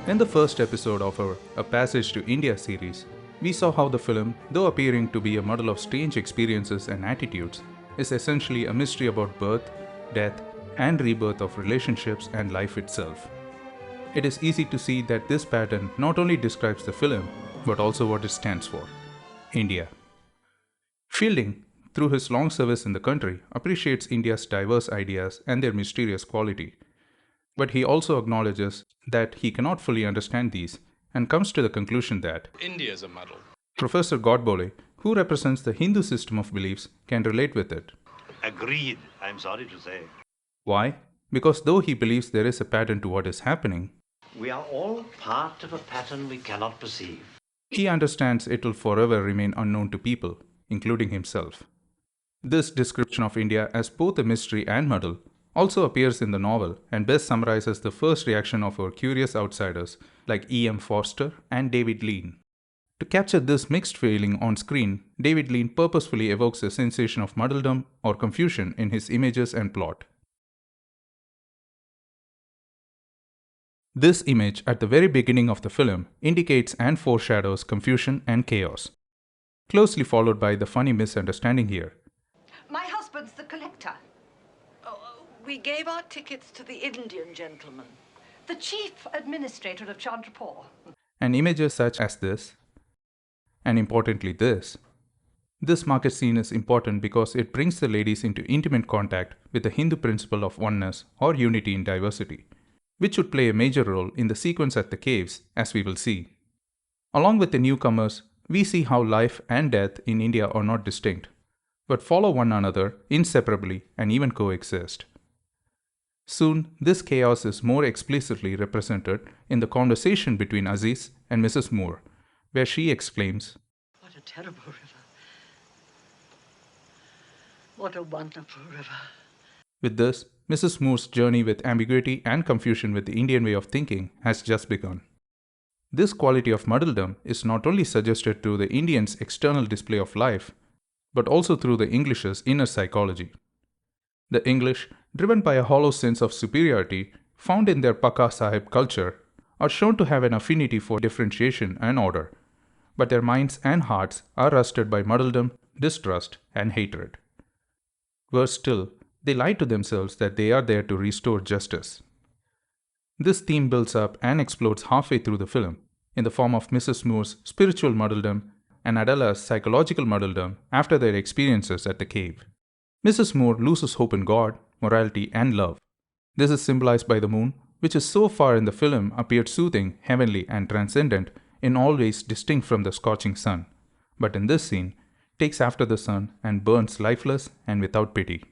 In the first episode of our A Passage to India series, we saw how the film, though appearing to be a model of strange experiences and attitudes, is essentially a mystery about birth, death, and rebirth of relationships and life itself. It is easy to see that this pattern not only describes the film, but also what it stands for: India. Fielding, through his long service in the country, appreciates India's diverse ideas and their mysterious quality. But he also acknowledges that he cannot fully understand these and comes to the conclusion that India is a muddle. Professor Godbole, who represents the Hindu system of beliefs, can relate with it. Agreed, I'm sorry to say. Why? Because though he believes there is a pattern to what is happening, We are all part of a pattern we cannot perceive. he understands it will forever remain unknown to people, including himself. This description of India as both a mystery and muddle also appears in the novel and best summarizes the first reaction of our curious outsiders like E.M. Forster and David Lean. To capture this mixed feeling on screen, David Lean purposefully evokes a sensation of muddledom or confusion in his images and plot. This image at the very beginning of the film indicates and foreshadows confusion and chaos, closely followed by the funny misunderstanding here. My husband's the collector. We gave our tickets to the Indian gentleman. The chief administrator of Chandrapore. And images such as this, and importantly this market scene is important because it brings the ladies into intimate contact with the Hindu principle of oneness or unity in diversity, which would play a major role in the sequence at the caves, as we will see. Along with the newcomers, we see how life and death in India are not distinct, but follow one another inseparably and even coexist. Soon, this chaos is more explicitly represented in the conversation between Aziz and Mrs. Moore, where she exclaims, What a terrible river. What a wonderful river. With this, Mrs. Moore's journey with ambiguity and confusion with the Indian way of thinking has just begun. This quality of muddledom is not only suggested through the Indians' external display of life, but also through the English's inner psychology. The English, driven by a hollow sense of superiority found in their Paka Sahib culture, are shown to have an affinity for differentiation and order, but their minds and hearts are rusted by muddledom, distrust, and hatred. Worse still, they lie to themselves that they are there to restore justice. This theme builds up and explodes halfway through the film, in the form of Mrs. Moore's spiritual muddledom and Adela's psychological muddledom after their experiences at the cave. Mrs. Moore loses hope in God, morality, and love. This is symbolized by the moon, which is so far in the film appeared soothing, heavenly, and transcendent, in all ways distinct from the scorching sun, but in this scene, takes after the sun and burns lifeless and without pity.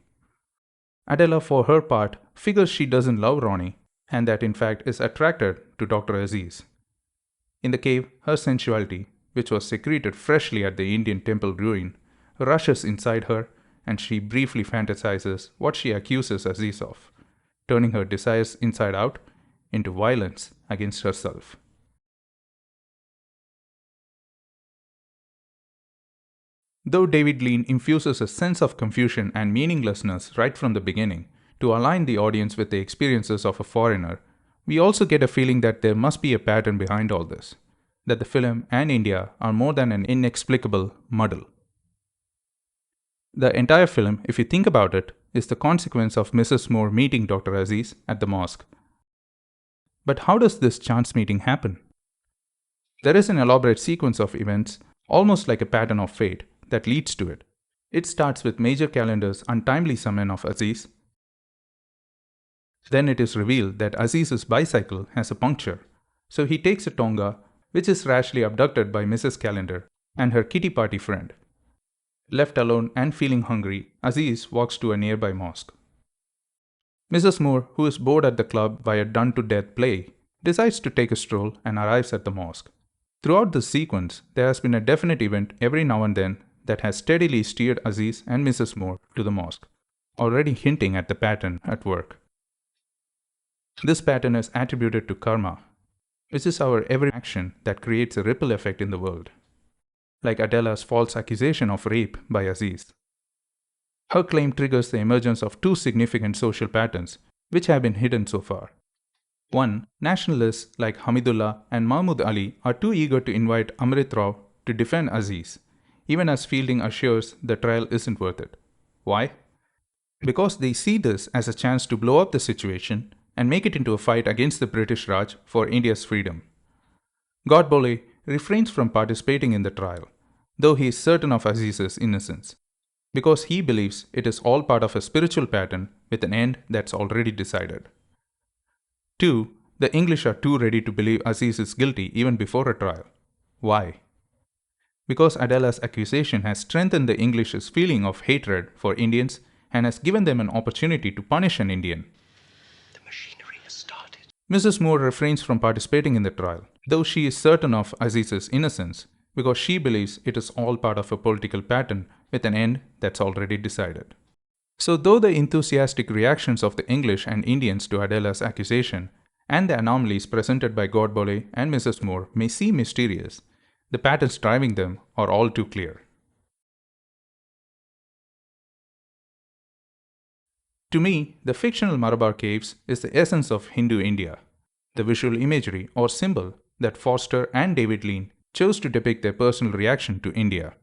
Adela, for her part, figures she doesn't love Ronnie, and that in fact is attracted to Dr. Aziz. In the cave, her sensuality, which was secreted freshly at the Indian temple ruin, rushes inside her, and she briefly fantasizes what she accuses Aziz of, turning her desires inside out into violence against herself. Though David Lean infuses a sense of confusion and meaninglessness right from the beginning to align the audience with the experiences of a foreigner, we also get a feeling that there must be a pattern behind all this, that the film and India are more than an inexplicable muddle. The entire film, if you think about it, is the consequence of Mrs. Moore meeting Dr. Aziz at the mosque. But how does this chance meeting happen? There is an elaborate sequence of events, almost like a pattern of fate, that leads to it. It starts with Major Calendar's untimely summon of Aziz. Then it is revealed that Aziz's bicycle has a puncture, so he takes a tonga, which is rashly abducted by Mrs. Calendar and her kitty party friend. Left alone and feeling hungry, Aziz walks to a nearby mosque. Mrs. Moore, who is bored at the club by a done-to-death play, decides to take a stroll and arrives at the mosque. Throughout this sequence, there has been a definite event every now and then that has steadily steered Aziz and Mrs. Moore to the mosque, already hinting at the pattern at work. This pattern is attributed to karma, which is our every action that creates a ripple effect in the world, like Adela's false accusation of rape by Aziz. Her claim triggers the emergence of two significant social patterns which have been hidden so far. 1. Nationalists like Hamidullah and Mahmud Ali are too eager to invite Amrit Rao to defend Aziz, even as Fielding assures the trial isn't worth it. Why? Because they see this as a chance to blow up the situation and make it into a fight against the British Raj for India's freedom. Godbole refrains from participating in the trial, though he is certain of Aziz's innocence, because he believes it is all part of a spiritual pattern with an end that's already decided. 2. The English are too ready to believe Aziz is guilty even before a trial. Why? Because Adela's accusation has strengthened the English's feeling of hatred for Indians and has given them an opportunity to punish an Indian. The machinery has started. Mrs. Moore refrains from participating in the trial, though she is certain of Aziz's innocence, because she believes it is all part of a political pattern with an end that's already decided. So though the enthusiastic reactions of the English and Indians to Adela's accusation and the anomalies presented by Godbole and Mrs. Moore may seem mysterious, the patterns driving them are all too clear. To me, the fictional Marabar Caves is the essence of Hindu India, the visual imagery or symbol that Forster and David Lean chose to depict their personal reaction to India.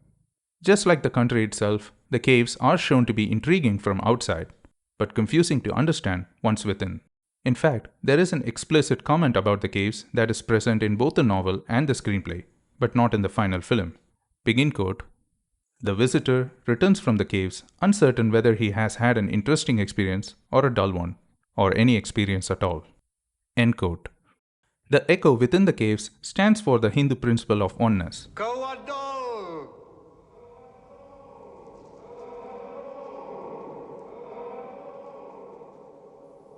Just like the country itself, the caves are shown to be intriguing from outside, but confusing to understand once within. In fact, there is an explicit comment about the caves that is present in both the novel and the screenplay, but not in the final film. Begin quote, "The visitor returns from the caves uncertain whether he has had an interesting experience or a dull one, or any experience at all." End quote. The echo within the caves stands for the Hindu principle of oneness.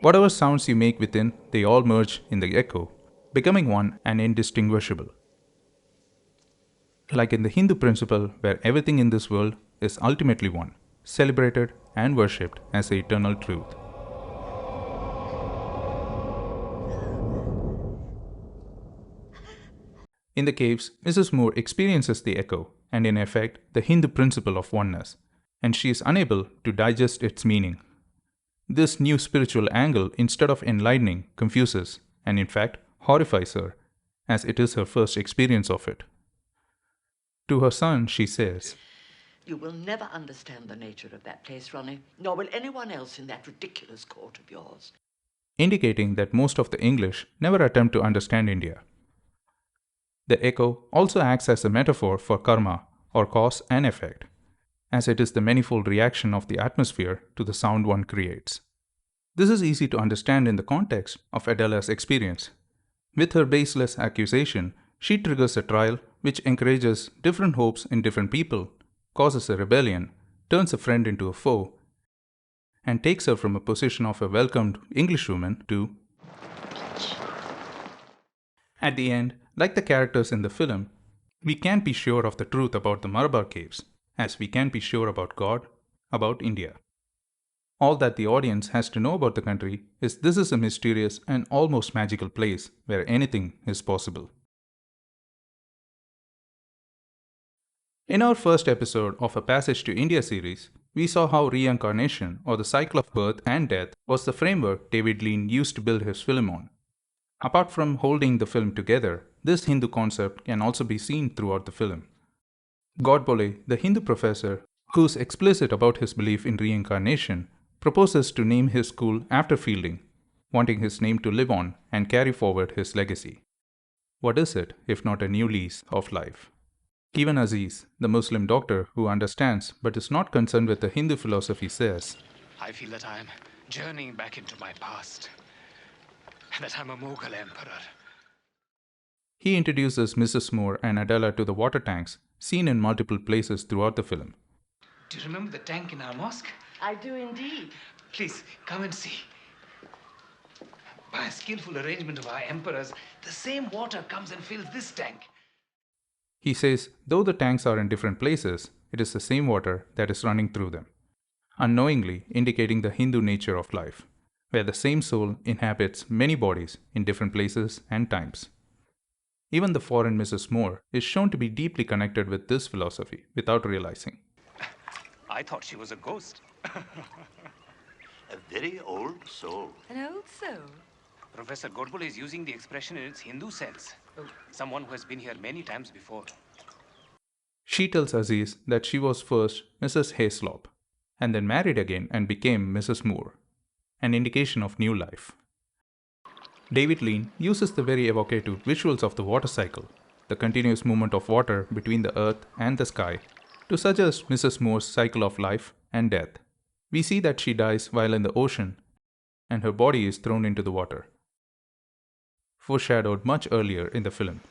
Whatever sounds you make within, they all merge in the echo, becoming one and indistinguishable. Like in the Hindu principle where everything in this world is ultimately one, celebrated and worshipped as the eternal truth. In the caves, Mrs. Moore experiences the echo and in effect the Hindu principle of oneness, and she is unable to digest its meaning. This new spiritual angle, instead of enlightening, confuses and in fact horrifies her, as it is her first experience of it. To her son, she says, You will never understand the nature of that place, Ronnie, nor will anyone else in that ridiculous court of yours. Indicating that most of the English never attempt to understand India. The echo also acts as a metaphor for karma, or cause and effect, as it is the manifold reaction of the atmosphere to the sound one creates. This is easy to understand in the context of Adela's experience. With her baseless accusation, she triggers a trial which encourages different hopes in different people, causes a rebellion, turns a friend into a foe, and takes her from a position of a welcomed Englishwoman to, at the end, like the characters in the film, we can't be sure of the truth about the Marabar Caves, as we can't be sure about God, about India. All that the audience has to know about the country is this is a mysterious and almost magical place where anything is possible. In our first episode of A Passage to India series, we saw how reincarnation, or the cycle of birth and death, was the framework David Lean used to build his film on. Apart from holding the film together, this Hindu concept can also be seen throughout the film. Godbole, the Hindu professor, who is explicit about his belief in reincarnation, proposes to name his school after Fielding, wanting his name to live on and carry forward his legacy. What is it if not a new lease of life? Even Aziz, the Muslim doctor who understands but is not concerned with the Hindu philosophy, says, I feel that I am journeying back into my past, and that I'm a Mughal emperor. He introduces Mrs. Moore and Adela to the water tanks, seen in multiple places throughout the film. Do you remember the tank in our mosque? I do indeed. Please, come and see. By a skillful arrangement of our emperors, the same water comes and fills this tank. He says, though the tanks are in different places, it is the same water that is running through them, unknowingly indicating the Hindu nature of life, where the same soul inhabits many bodies in different places and times. Even the foreign Mrs. Moore is shown to be deeply connected with this philosophy without realizing. I thought she was a ghost. A very old soul. An old soul? Professor Godbole is using the expression in its Hindu sense. Someone who has been here many times before. She tells Aziz that she was first Mrs. Hayslop and then married again and became Mrs. Moore, an indication of new life. David Lean uses the very evocative visuals of the water cycle, the continuous movement of water between the earth and the sky, to suggest Mrs. Moore's cycle of life and death. We see that she dies while in the ocean and her body is thrown into the water, foreshadowed much earlier in the film.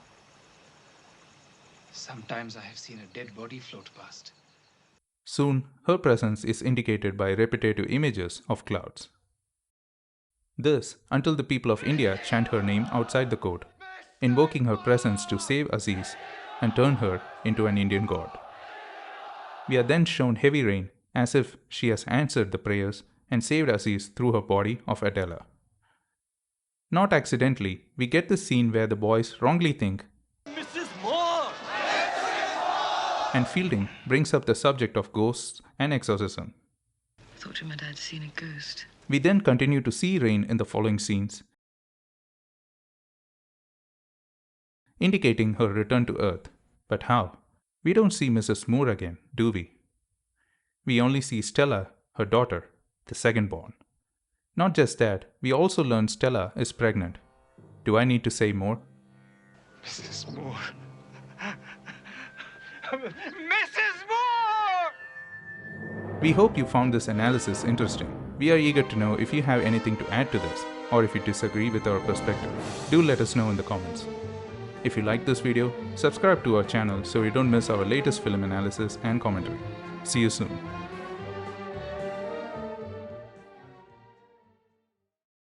Sometimes I have seen a dead body float past. Soon, her presence is indicated by repetitive images of clouds. This until the people of India chant her name outside the court, invoking her presence to save Aziz and turn her into an Indian god. We are then shown heavy rain as if she has answered the prayers and saved Aziz through her body of Adela. Not accidentally, we get the scene where the boys wrongly think Mrs. Moore! and Fielding brings up the subject of ghosts and exorcism. I thought you meant I'd seen a ghost. We then continue to see rain in the following scenes, indicating her return to Earth. But how? We don't see Mrs. Moore again, do we? We only see Stella, her daughter, the second born. Not just that, we also learn Stella is pregnant. Do I need to say more? Mrs. Moore. Mrs. Moore! We hope you found this analysis interesting. We are eager to know if you have anything to add to this, or if you disagree with our perspective. Do let us know in the comments. If you like this video, subscribe to our channel so you don't miss our latest film analysis and commentary. See you soon.